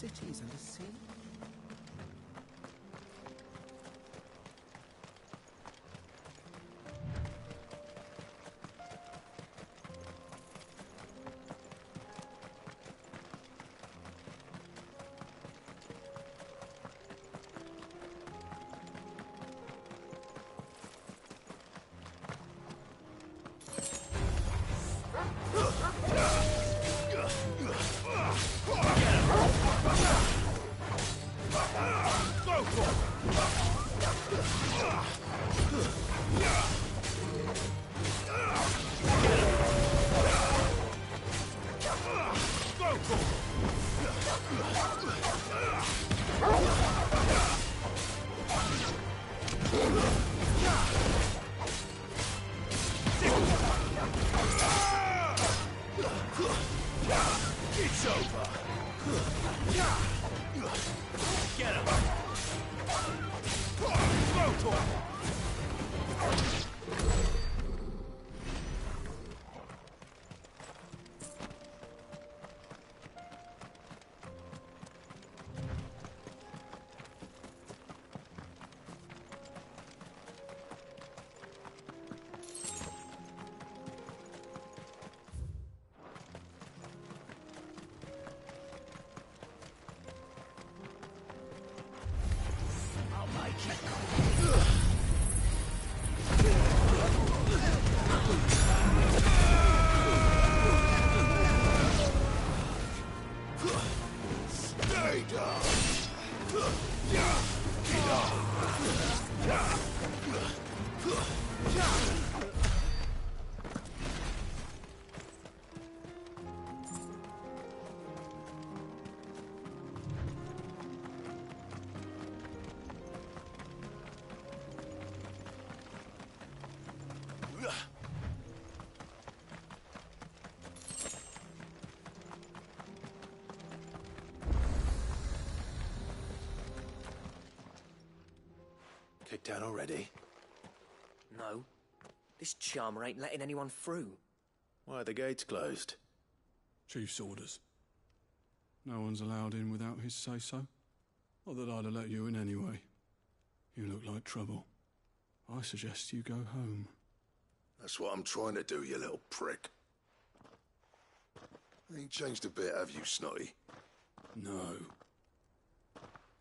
cities and the sea. It's over. Get him. Go, Kicked out already? No. This charmer ain't letting anyone through. Why are the gates closed? Chief's orders. No one's allowed in without his say-so. Not that I'd have let you in anyway. You look like trouble. I suggest you go home. That's what I'm trying to do, you little prick. Ain't changed a bit, have you, Snotty? No.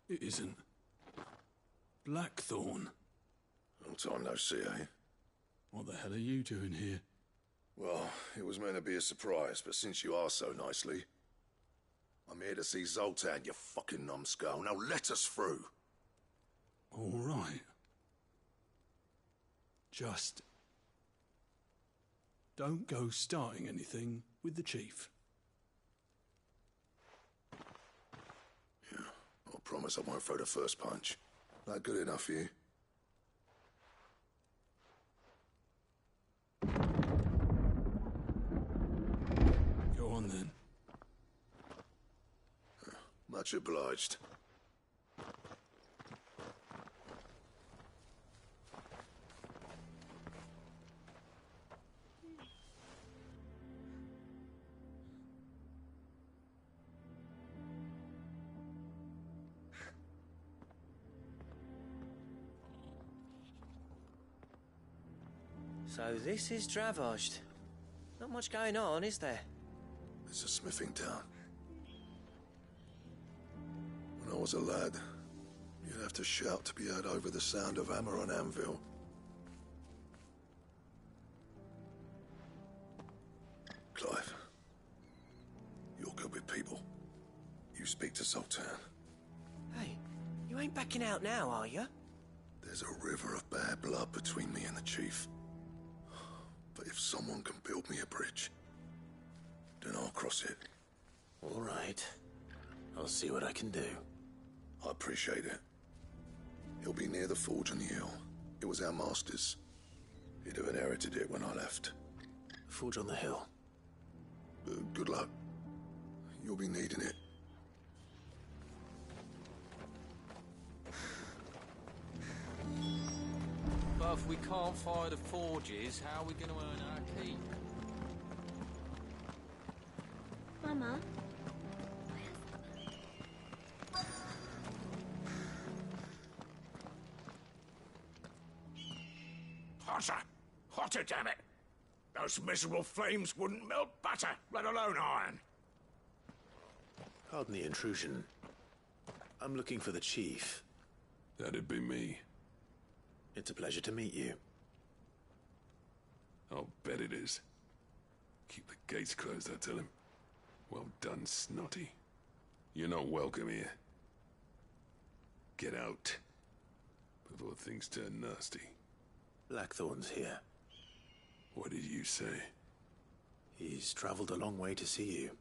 It isn't. Blackthorn. Long time no see, eh? What the hell are you doing here? Well, it was meant to be a surprise, but since you asked so nicely, I'm here to see Zoltan, you fucking numbskull. Now let us through. All right. Just don't go starting anything with the chief. Yeah, I promise I won't throw the first punch. That good enough for you? Go on then. Much obliged. So this is Dravosht. Not much going on, is there? It's a smithing town. When I was a lad, you'd have to shout to be heard over the sound of hammer on anvil. Clive, you're good with people. You speak to Zoltan. Hey, you ain't backing out now, are you? There's a river of bad blood between me and the chief. But if someone can build me a bridge, then I'll cross it. All right. I'll see what I can do. I appreciate it. He'll be near the forge on the hill. It was our master's. He'd have inherited it when I left. Forge on the hill. Good luck. You'll be needing it. But if we can't fire the forges, how are we going to earn our keep? Mama? hotter! Hotter, damn it! Those miserable flames wouldn't melt butter, let alone iron. Pardon the intrusion. I'm looking for the chief. That'd be me. It's a pleasure to meet you. I'll bet it is. Keep the gates closed, I tell him. Well done, Snotty. You're not welcome here. Get out. Before things turn nasty. Blackthorn's here. What did you say? He's traveled a long way to see you.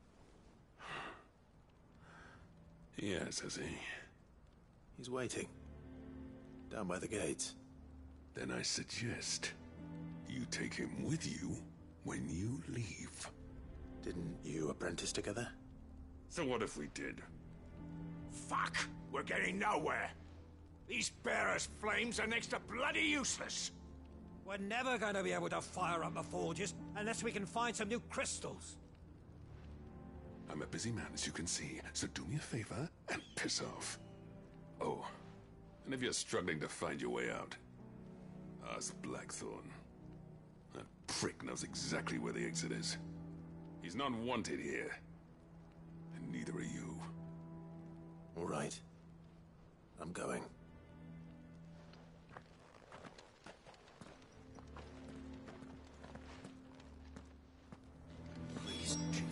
Yes, has he? He's waiting. Down by the gates. Then I suggest you take him with you when you leave. Didn't you apprentice together? So what if we did? Fuck! We're getting nowhere! These bearers' flames are next to bloody useless! We're never going to be able to fire up the forges unless we can find some new crystals. I'm a busy man, as you can see, so do me a favor and piss off. Oh, and if you're struggling to find your way out, ask Blackthorn. That prick knows exactly where the exit is. He's not wanted here. And neither are you. All right. I'm going. Please, Chief.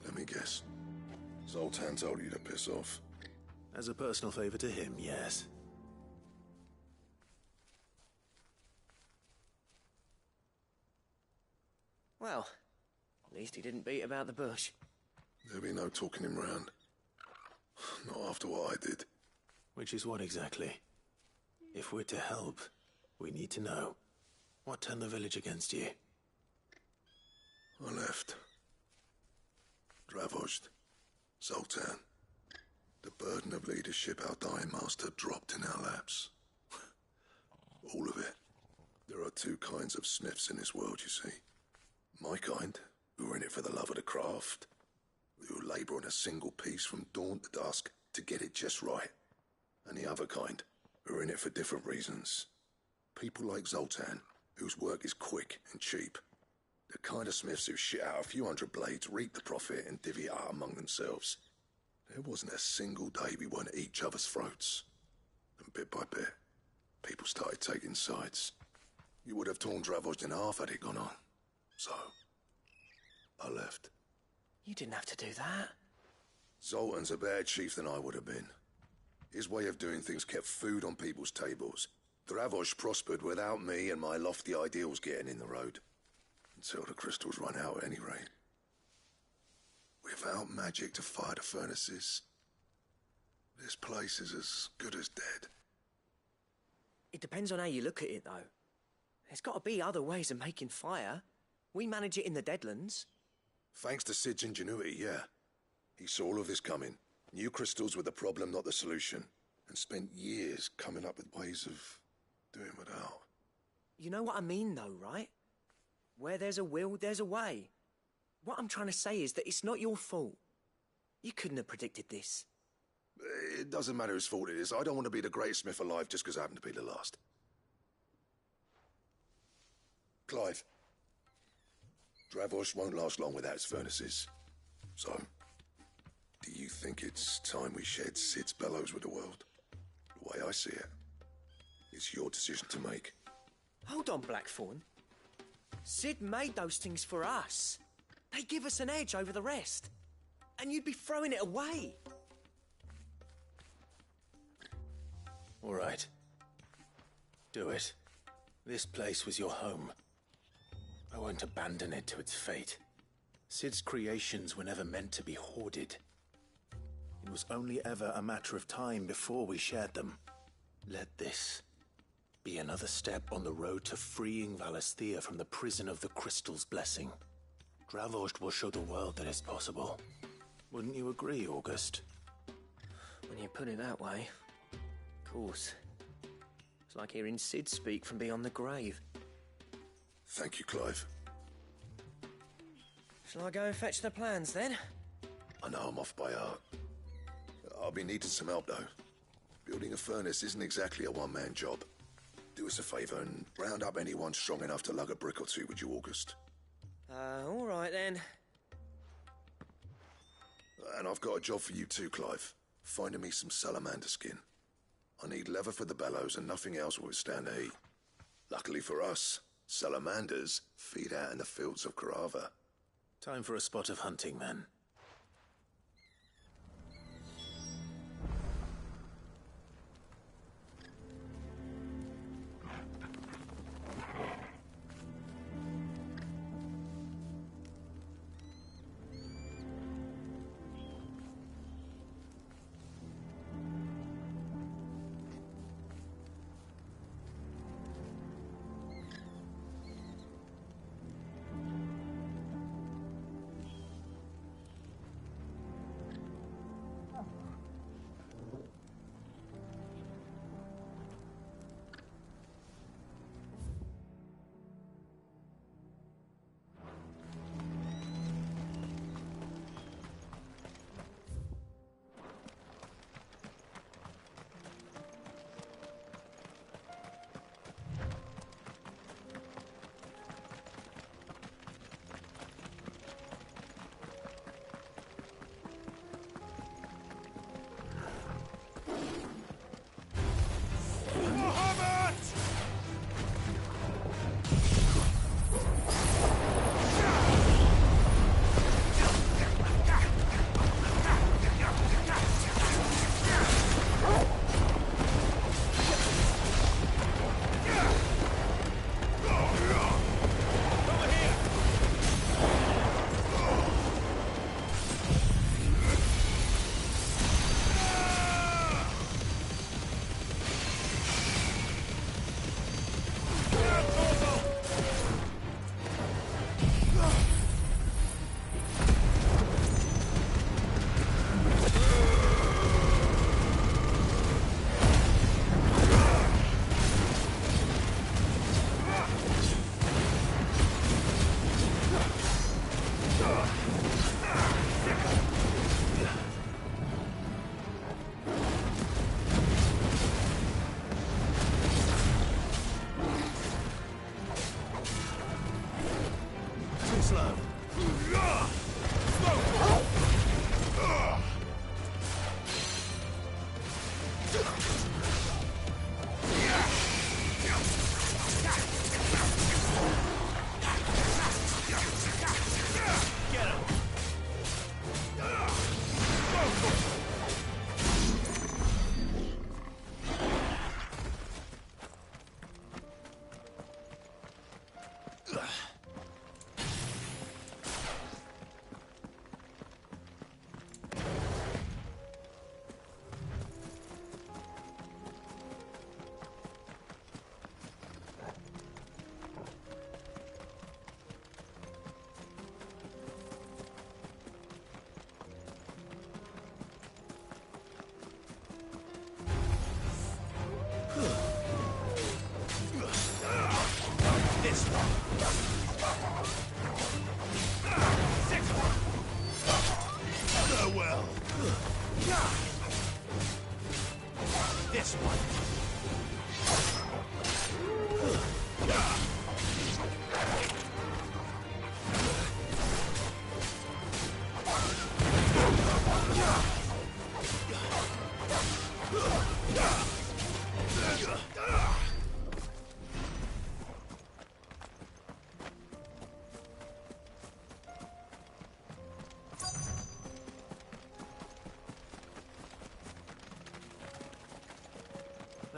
Let me guess. Zoltan told you to piss off. As a personal favor to him, yes. Well, at least he didn't beat about the bush. There'll be no talking him round. Not after what I did. Which is what exactly? If we're to help, we need to know. What turned the village against you? I left. Dravozd. Zoltan. The burden of leadership our dying master dropped in our laps. All of it. There are two kinds of smiths in this world, you see. My kind, who are in it for the love of the craft, who labour on a single piece from dawn to dusk to get it just right. And the other kind, who are in it for different reasons. People like Zoltan, whose work is quick and cheap. The kind of smiths who shit out a few hundred blades, reap the profit, and divvy it out among themselves. There wasn't a single day we weren't at each other's throats. And bit by bit, people started taking sides. You would have torn Dravozd in half had it gone on. So, I left. You didn't have to do that. Zoltan's a better chief than I would have been. His way of doing things kept food on people's tables. Dravozd prospered without me and my lofty ideals getting in the road. Until the crystals run out at any rate. Without magic to fire the furnaces, this place is as good as dead. It depends on how you look at it, though. There's got to be other ways of making fire. We manage it in the Deadlands. Thanks to Sid's ingenuity, yeah. He saw all of this coming. Knew crystals were the problem, not the solution. And spent years coming up with ways of doing without. You know what I mean, though, right? Where there's a will, there's a way. What I'm trying to say is that it's not your fault. You couldn't have predicted this. It doesn't matter whose fault it is. I don't want to be the greatest smith alive just because I happen to be the last. Clive. Dravozd won't last long without its furnaces. So, do you think it's time we shared Sid's bellows with the world? The way I see it, it's your decision to make. Hold on, Blackthorn. Sid made those things for us. They give us an edge over the rest. And you'd be throwing it away. All right. Do it. This place was your home. I won't abandon it to its fate. Sid's creations were never meant to be hoarded. It was only ever a matter of time before we shared them. Let this be another step on the road to freeing Valisthea from the prison of the Crystal's blessing. Dravozd will show the world that it's possible. Wouldn't you agree, August? When you put it that way, of course. It's like hearing Sid speak from beyond the grave. Thank you, Clive. Shall I go and fetch the plans then? I know I'm off by heart. I'll be needing some help, though. Building a furnace isn't exactly a one-man job. Do us a favour and round up anyone strong enough to lug a brick or two, would you, August? All right then. And I've got a job for you too, Clive. Finding me some salamander skin. I need leather for the bellows and nothing else will withstand the heat. Luckily for us, salamanders feed out in the fields of Carava. Time for a spot of hunting, then.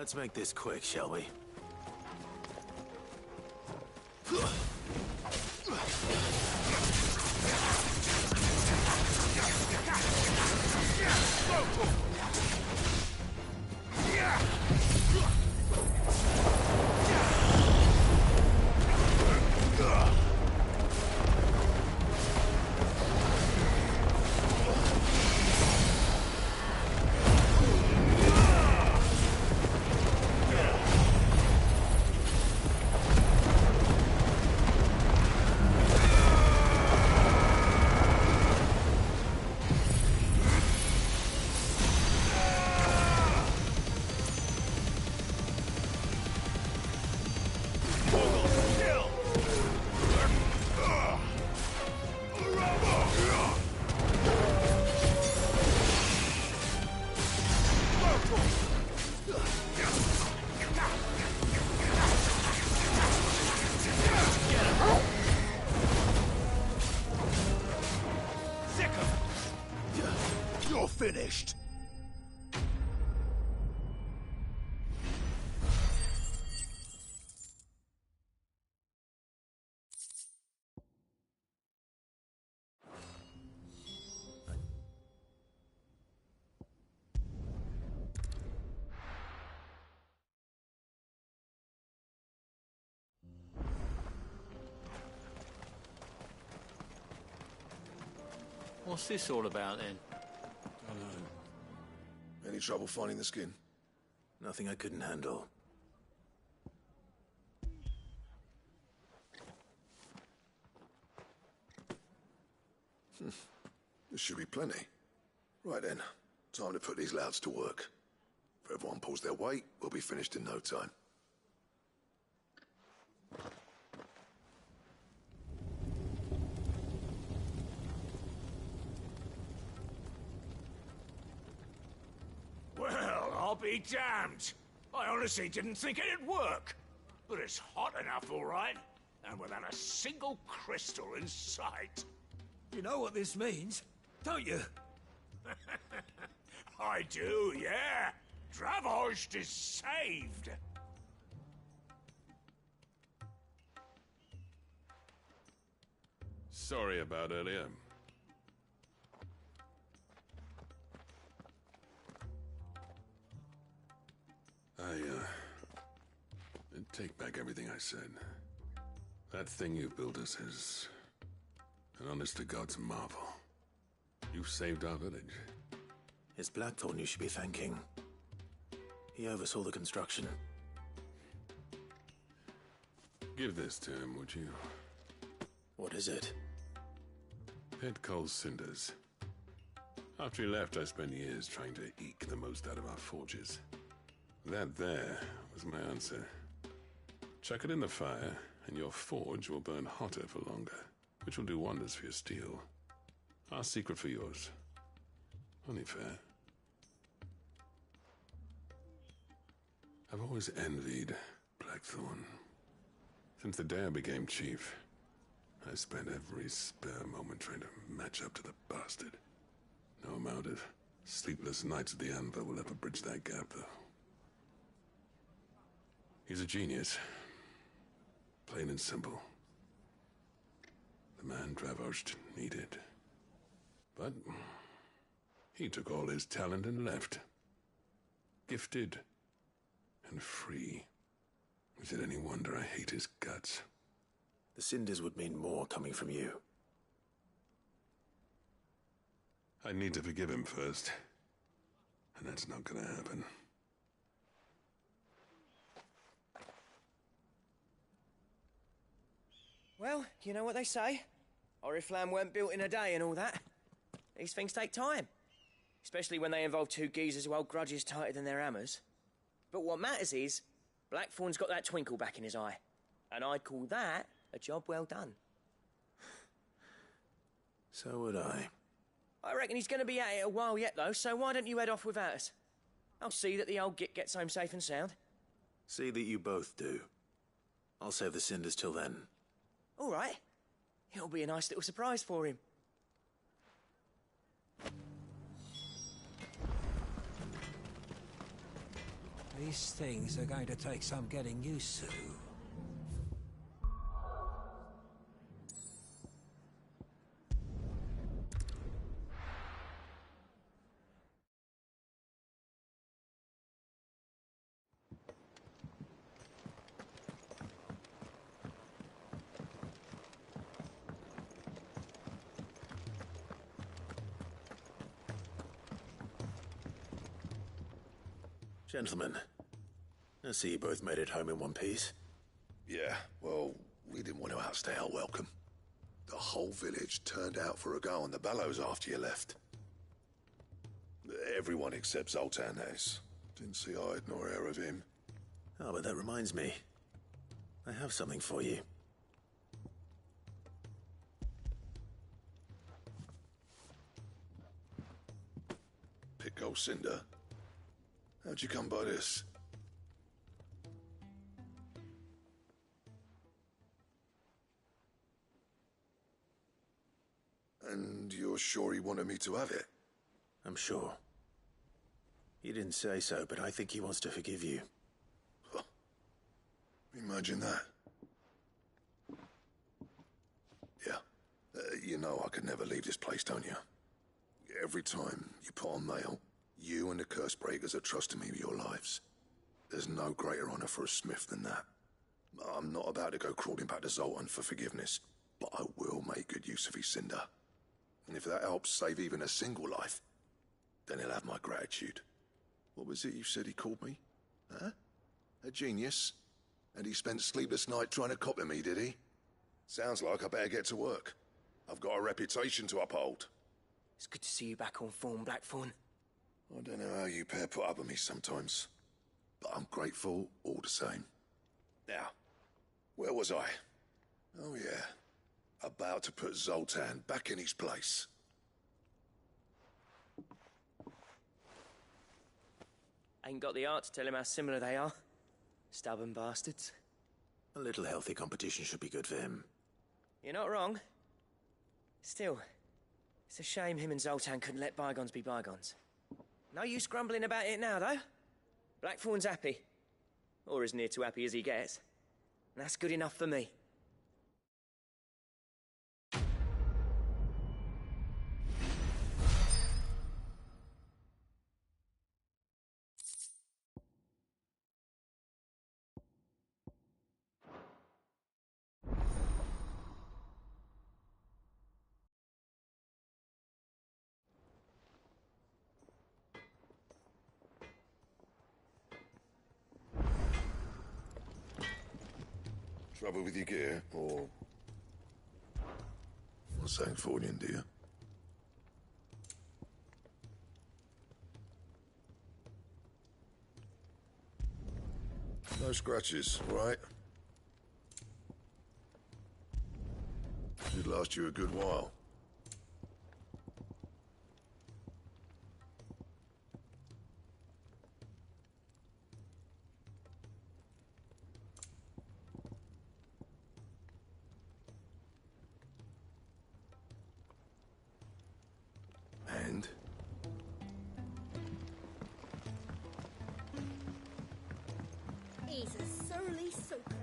Let's make this quick, shall we? finished. What's this all about then? Dunno. Any trouble finding the skin? Nothing I couldn't handle. There should be plenty. Right then, time to put these louds to work. If everyone pulls their weight, we'll be finished in no time. Well, I'll be damned. I honestly didn't think it'd work. But it's hot enough, all right. And without a single crystal in sight. You know what this means, don't you? I do, yeah. Dravost is saved. Sorry about earlier. Take back everything I said. That thing you built us is an honest-to-God's marvel. You saved our village. It's Blackthorn you should be thanking. He oversaw the construction. Give this to him, would you? What is it? Pit coal cinders. After he left, I spent years trying to eke the most out of our forges. That there was my answer. Chuck it in the fire, and your forge will burn hotter for longer, which will do wonders for your steel. Our secret for yours. Only fair. I've always envied Blackthorn. Since the day I became chief, I spent every spare moment trying to match up to the bastard. No amount of sleepless nights at the anvil will ever bridge that gap, though. He's a genius. Plain and simple. The man Dravost needed. But he took all his talent and left. Gifted and free. Is it any wonder I hate his guts? The cinders would mean more coming from you. I need to forgive him first. And that's not gonna happen. Well, you know what they say. Oriflamme weren't built in a day and all that. These things take time. Especially when they involve two geezers who hold grudges tighter than their hammers. But what matters is, Blackthorn's got that twinkle back in his eye. And I'd call that a job well done. So would I. I reckon he's going to be at it a while yet, though, so why don't you head off without us? I'll see that the old git gets home safe and sound. See that you both do. I'll save the cinders till then. All right. It'll be a nice little surprise for him. These things are going to take some getting used to. Gentlemen, I see you both made it home in one piece. Yeah, well, we didn't want to outstay our welcome. The whole village turned out for a go on the bellows after you left. Everyone except Zoltan, that is. Didn't see hide nor hair of him. Oh, but that reminds me. I have something for you. Pico Cinder? How'd you come by this? And you're sure he wanted me to have it? I'm sure. He didn't say so, but I think he wants to forgive you. Huh. Imagine that. Yeah. You know I could never leave this place, don't you? Every time you put on mail, you and the curse breakers are trusting me with your lives. There's no greater honor for a smith than that. I'm not about to go crawling back to Zoltan for forgiveness, but I will make good use of his cinder. And if that helps save even a single life, then he'll have my gratitude. What was it you said he called me? Huh? A genius? And he spent sleepless night trying to copy me, did he? Sounds like I better get to work. I've got a reputation to uphold. It's good to see you back on form, Blackthorn. I don't know how you pair put up with me sometimes, but I'm grateful all the same. Now, where was I? Oh yeah, about to put Zoltan back in his place. Ain't got the art to tell him how similar they are. Stubborn bastards. A little healthy competition should be good for him. You're not wrong. Still, it's a shame him and Zoltan couldn't let bygones be bygones. No use grumbling about it now, though. Blackthorn's happy. Or as near to happy as he gets. And that's good enough for me. Trouble with your gear, or... What's saying for you, dear? No scratches, right? Should last you a good while. And? He's a surly soaker.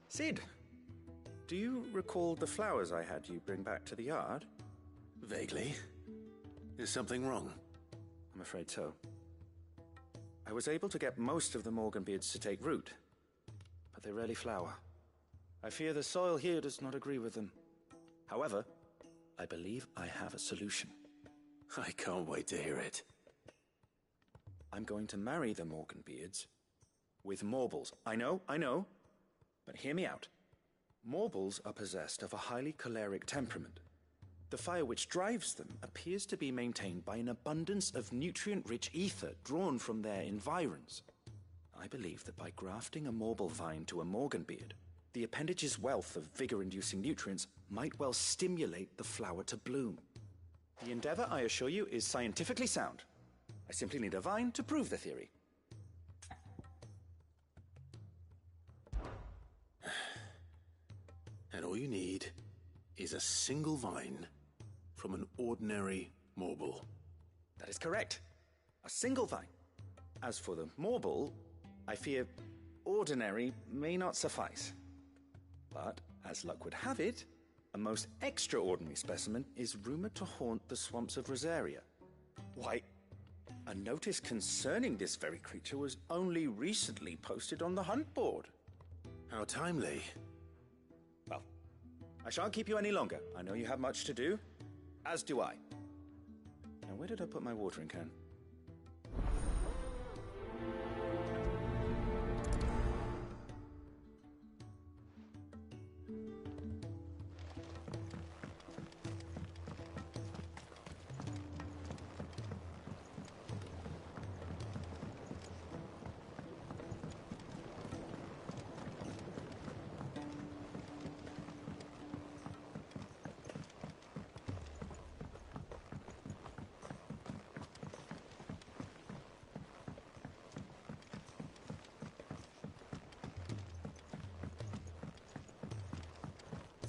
Sid, do you recall the flowers I had you bring back to the yard? Vaguely. Is something wrong? I'm afraid so. I was able to get most of the Morganbeards to take root, but they rarely flower. I fear the soil here does not agree with them. However, I believe I have a solution. I can't wait to hear it. I'm going to marry the Morganbeards with Morbles. I know. But hear me out. Morbles are possessed of a highly choleric temperament. The fire which drives them appears to be maintained by an abundance of nutrient-rich ether drawn from their environs. I believe that by grafting a Morble vine to a Morganbeard, the appendage's wealth of vigor-inducing nutrients might well stimulate the flower to bloom. The endeavor, I assure you, is scientifically sound. I simply need a vine to prove the theory. And all you need is a single vine from an ordinary Morble. That is correct. A single vine. As for the Morble, I fear ordinary may not suffice. But, as luck would have it, a most extraordinary specimen is rumored to haunt the swamps of Rosaria. Why, a notice concerning this very creature was only recently posted on the hunt board. How timely. Well, I shan't keep you any longer. I know you have much to do, as do I. Now, where did I put my watering can?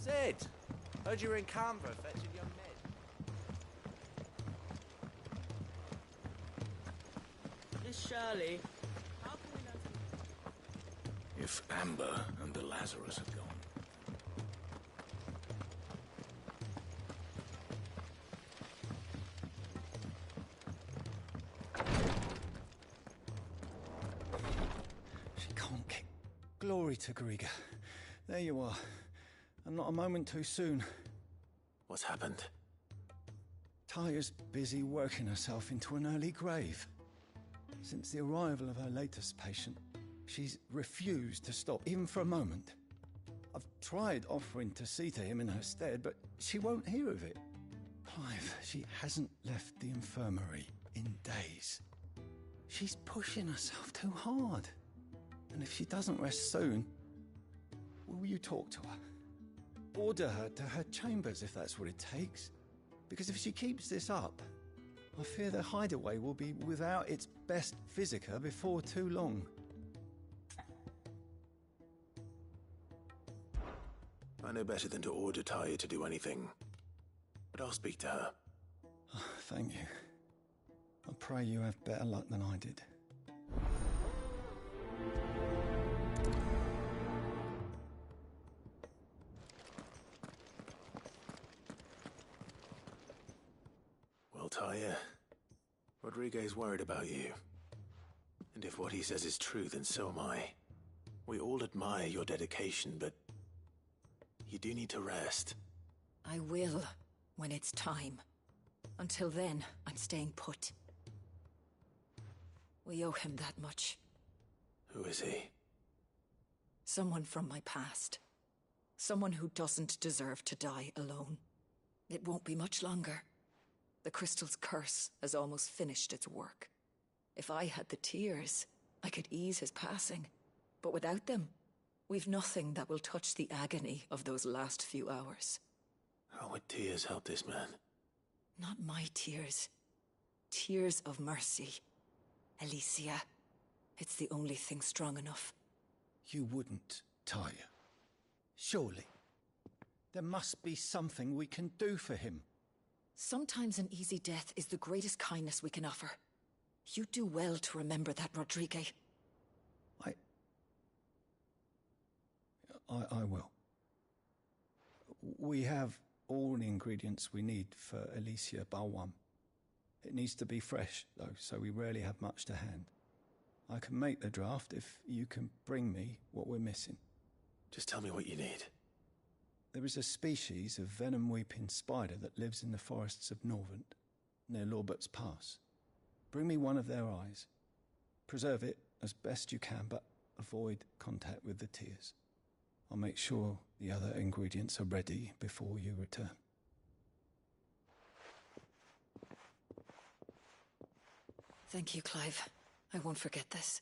Sid! Heard you were in Canberra fetching young Ned. Miss Shirley. If Amber and the Lazarus had gone. She can't kick. Glory to Griga. There you are. And not a moment too soon. What's happened? Taya's busy working herself into an early grave. Since the arrival of her latest patient, she's refused to stop, even for a moment. I've tried offering to see to him in her stead, but she won't hear of it. Clive, she hasn't left the infirmary in days. She's pushing herself too hard. And if she doesn't rest soon, will you talk to her? Order her to her chambers if that's what it takes. Because if she keeps this up, I fear the hideaway will be without its best physica before too long. I know better than to order Taya to do anything. But I'll speak to her. Oh, thank you. I pray you have better luck than I did. Well, Taya, Rodriguez worried about you. And if what he says is true, then so am I. We all admire your dedication, but you do need to rest. I will, when it's time. Until then, I'm staying put. We owe him that much. Who is he? Someone from my past. Someone who doesn't deserve to die alone. It won't be much longer. The crystal's curse has almost finished its work. If I had the tears, I could ease his passing. But without them, we've nothing that will touch the agony of those last few hours. How would tears help this man? Not my tears. Tears of mercy. Alicia, it's the only thing strong enough. You wouldn't, Taya. Surely. There must be something we can do for him. Sometimes an easy death is the greatest kindness we can offer. You do well to remember that, Rodriguez. I will. We have all the ingredients we need for Alicia Balwam. It needs to be fresh, though, so we rarely have much to hand. I can make the draft if you can bring me what we're missing. Just tell me what you need. There is a species of venom-weeping spider that lives in the forests of Norvent, near Lorbert's Pass. Bring me one of their eyes. Preserve it as best you can, but avoid contact with the tears. I'll make sure the other ingredients are ready before you return. Thank you, Clive. I won't forget this.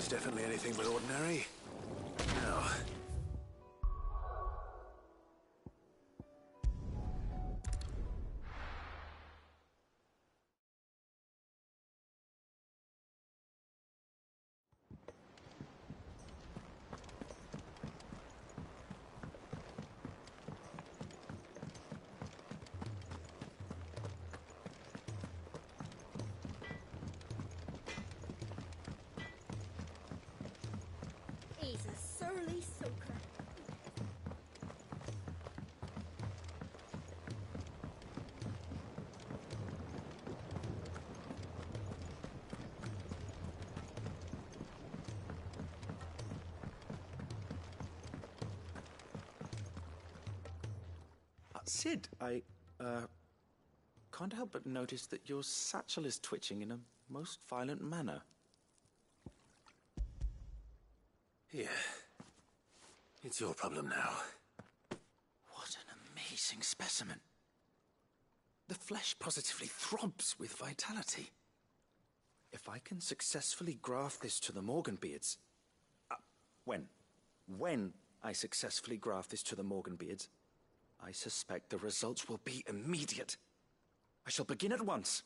was definitely anything but ordinary. Now... He's a surly soaker. Sid, I can't help but notice that your satchel is twitching in a most violent manner. Here. It's your problem now. What an amazing specimen. The flesh positively throbs with vitality. If I can successfully graft this to the Morganbeards... When I successfully graft this to the Morganbeards, I suspect the results will be immediate. I shall begin at once.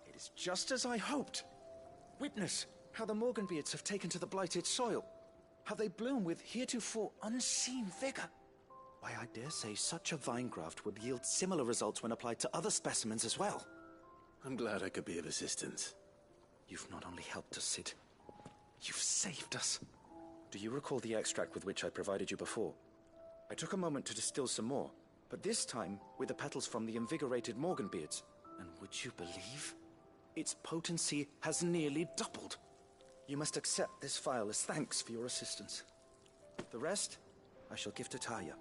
It is just as I hoped. Witness how the Morganbeards have taken to the blighted soil. How they bloom with heretofore unseen vigor. Why, I dare say such a vine graft would yield similar results when applied to other specimens as well. I'm glad I could be of assistance. You've not only helped us, Sid, you've saved us. Do you recall the extract with which I provided you before? I took a moment to distill some more, but this time with the petals from the invigorated Morganbeards. And would you believe? Its potency has nearly doubled. You must accept this vial as thanks for your assistance. The rest, I shall give to Taya.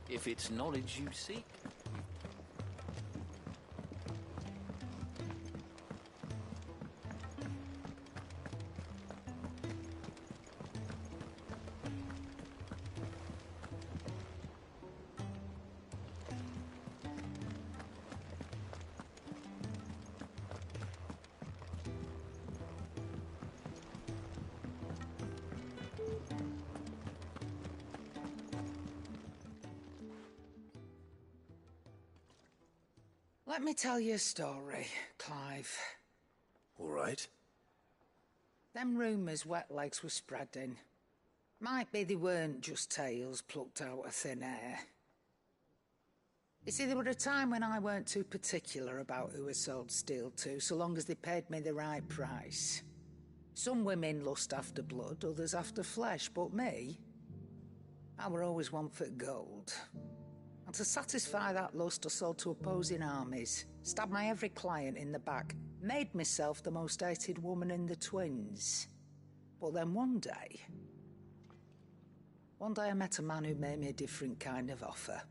If it's knowledge you seek. Let me tell you a story, Clive. All right. Them rumours wet legs were spreading. Might be they weren't just tales plucked out of thin air. You see, there were a time when I weren't too particular about who I sold steel to, so long as they paid me the right price. Some women lust after blood, others after flesh, but me, I were always one for gold. And to satisfy that lust, I sold to opposing armies, stabbed my every client in the back, made myself the most hated woman in the twins. But then one day I met a man who made me a different kind of offer.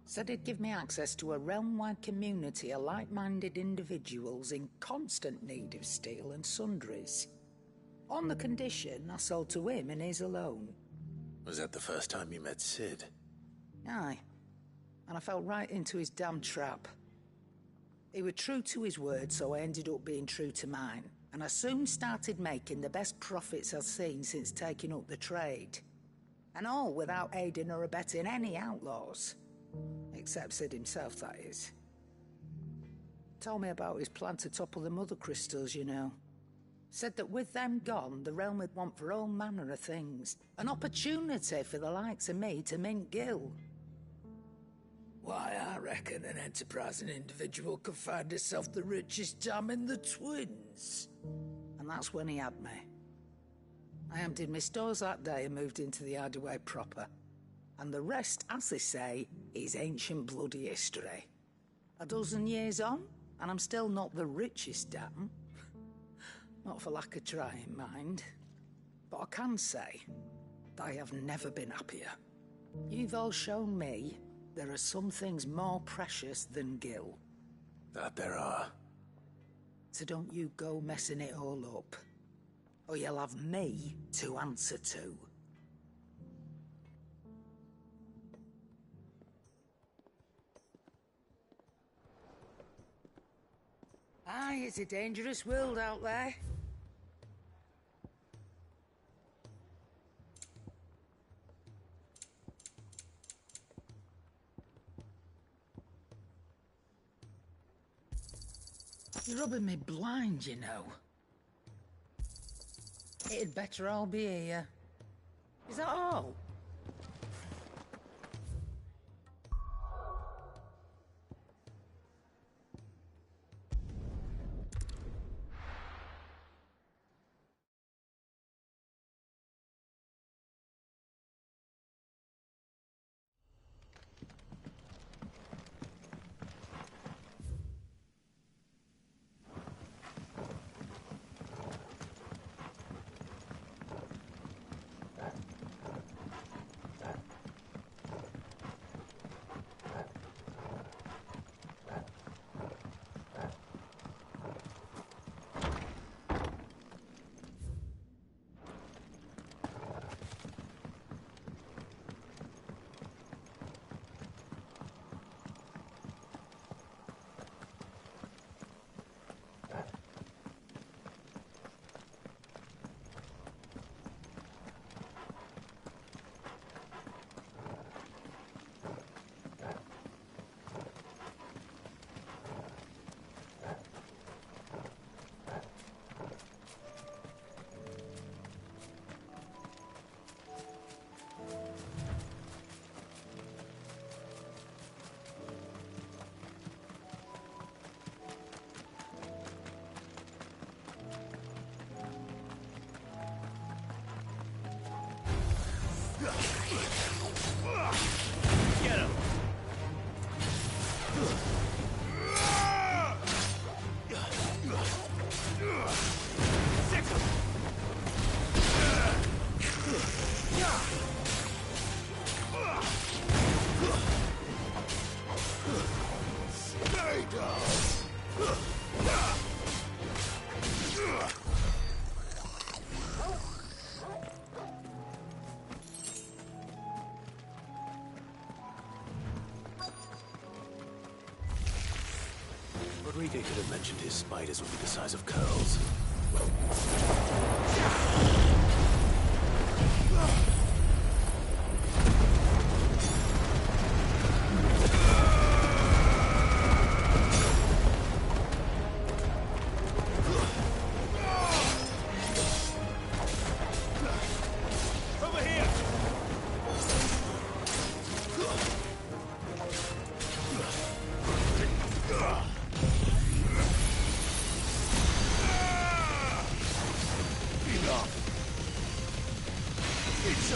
Said he'd give me access to a realm-wide community of like-minded individuals in constant need of steel and sundries. On the condition I sold to him and his alone. Was that the first time you met Sid? Aye. And I fell right into his damn trap. He was true to his word, so I ended up being true to mine. And I soon started making the best profits I've seen since taking up the trade. And all without aiding or abetting any outlaws. Except Sid himself, that is. Told me about his plan to topple the mother crystals, you know. Said that with them gone, the realm would want for all manner of things. An opportunity for the likes of me to mint Gil. Why, I reckon an enterprising individual could find himself the richest dam in the Twins. And that's when he had me. I emptied my stores that day and moved into the hideaway proper. And the rest, as they say, is ancient bloody history. A dozen years on, and I'm still not the richest dam. Not for lack of trying, mind. But I can say, I have never been happier. You've all shown me there are some things more precious than Gil. That there are. So don't you go messing it all up. Or you'll have me to answer to. Aye, it's a dangerous world out there. You're rubbing me blind, you know. It'd better all be here. Is that all? Get him! Sick him! Stay down! Rodriguez could have mentioned his spiders would be the size of curls. Over here! It's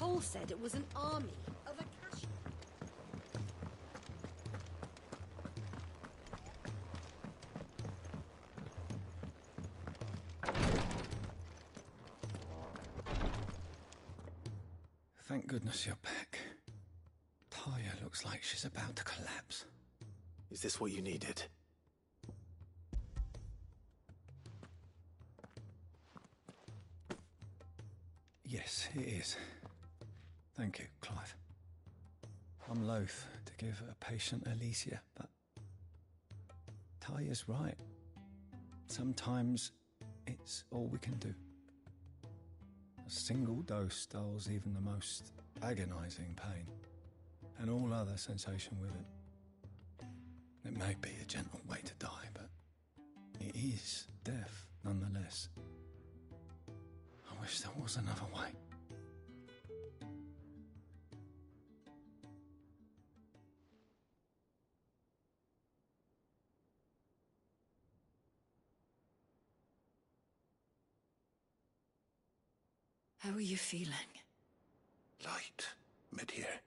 Cole said it was an army of Akashi. Thank goodness you're back. Taya looks like she's about to collapse. Is this what you needed? Yes, it is. Thank you, Clive. I'm loath to give a patient Alicia, but Taya's right. Sometimes it's all we can do. A single dose dulls even the most agonizing pain, and all other sensation with it. It may be a gentle way to die, but it is death nonetheless. I wish there was another way. How are you feeling? Light, mid-here.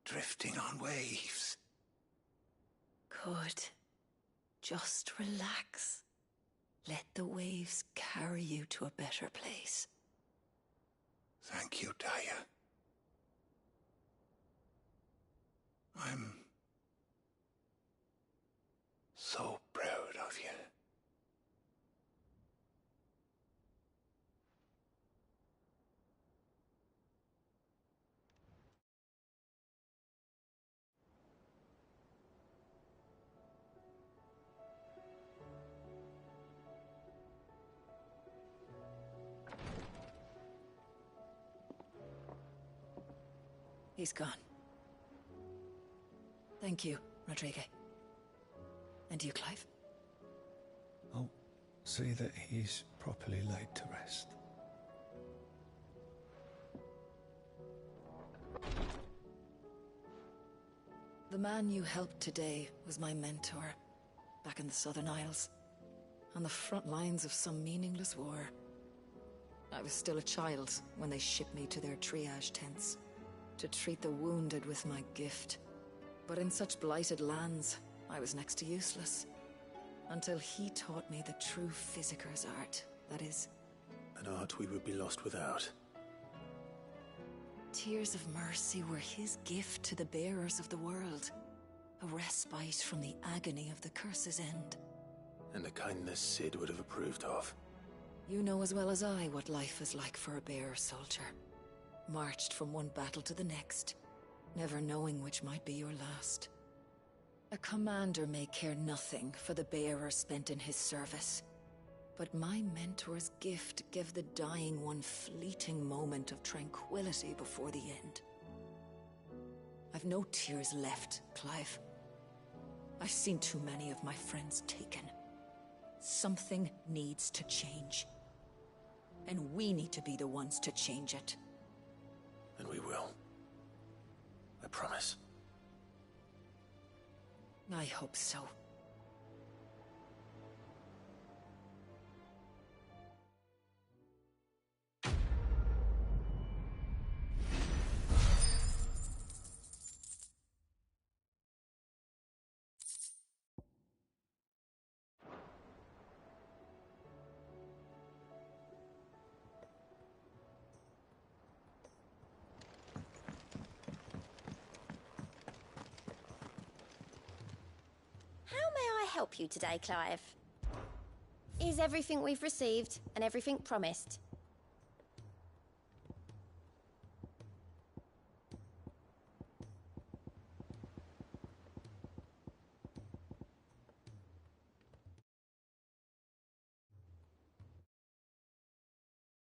Drifting on waves. Good. Just relax. Let the waves carry you to a better place. Thank you, Taya. I'm so proud of you. He's gone. Thank you, Rodrigue. And you, Clive? I'll see that he's properly laid to rest. The man you helped today was my mentor, back in the Southern Isles, on the front lines of some meaningless war. I was still a child when they shipped me to their triage tents, to treat the wounded with my gift. But in such blighted lands, I was next to useless. Until he taught me the true physicker's art, that is... An art we would be lost without. Tears of mercy were his gift to the bearers of the world. A respite from the agony of the curse's end. And a kindness Sid would have approved of. You know as well as I what life is like for a bearer soldier. Marched from one battle to the next, never knowing which might be your last. A commander may care nothing for the bearer spent in his service, but my mentor's gift gave the dying one fleeting moment of tranquility before the end. I've no tears left, Clive. I've seen too many of my friends taken. Something needs to change. And we need to be the ones to change it. And we will. I promise. I hope so. Help you today, Clive? Is everything we've received and everything promised?